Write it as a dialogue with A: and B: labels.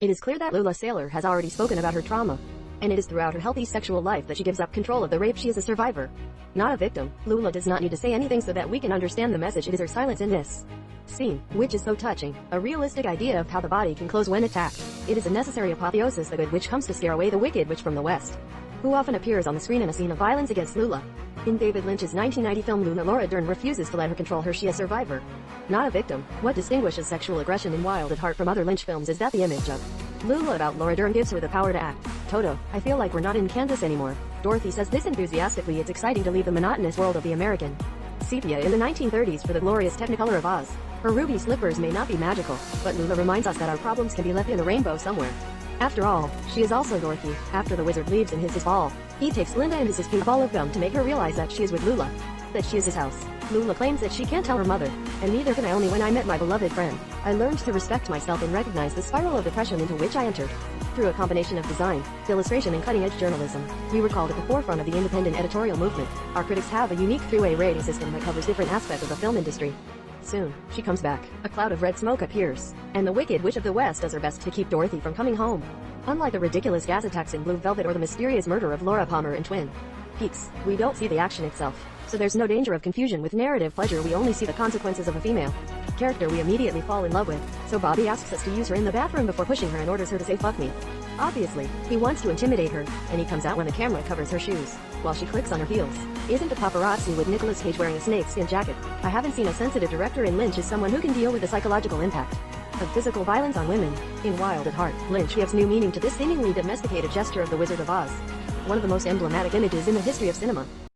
A: It is clear that Lula Saylor has already spoken about her trauma, and it is throughout her healthy sexual life that she gives up control of the rape. She is a survivor, not a victim. Lula does not need to say anything so that we can understand the message. It is her silence in this scene, which is so touching, a realistic idea of how the body can close when attacked. It is a necessary apotheosis. The good witch comes to scare away the wicked witch from the West, who often appears on the screen in a scene of violence against Lula. In David Lynch's 1990 film Lula, Laura Dern refuses to let her control her. She is a survivor, not a victim. What distinguishes sexual aggression in Wild at Heart from other Lynch films is that the image of Lula about Laura Dern gives her the power to act. Toto, I feel like we're not in Kansas anymore. Dorothy says this enthusiastically. It's exciting to leave the monotonous world of the American sepia in the 1930s for the glorious Technicolor of Oz. Her ruby slippers may not be magical, but Lula reminds us that our problems can be left in the rainbow somewhere. After all, she is also Dorothy. After the wizard leaves in his ball, he takes Linda and his pink ball of gum to make her realize that she is with Lula, that she is his house. Lula claims that she can't tell her mother, and neither can I. Only when I met my beloved friend, I learned to respect myself and recognize the spiral of depression into which I entered. Through a combination of design, illustration and cutting-edge journalism, we were called at the forefront of the independent editorial movement. Our critics have a unique three-way rating system that covers different aspects of the film industry. Soon, she comes back. A cloud of red smoke appears, and the Wicked Witch of the West does her best to keep Dorothy from coming home. Unlike the ridiculous gas attacks in Blue Velvet or the mysterious murder of Laura Palmer in Twin Peaks, we don't see the action itself, so there's no danger of confusion with narrative pleasure. We only see the consequences of a female character we immediately fall in love with. So Bobby asks us to use her in the bathroom before pushing her and orders her to say "fuck me." Obviously, he wants to intimidate her, and he comes out when the camera covers her shoes, while she clicks on her heels. Isn't a paparazzi with Nicolas Cage wearing a snakeskin jacket? I haven't seen a sensitive director in Lynch as someone who can deal with the psychological impact of physical violence on women. In Wild at Heart, Lynch gives new meaning to this seemingly domesticated gesture of the Wizard of Oz, one of the most emblematic images in the history of cinema.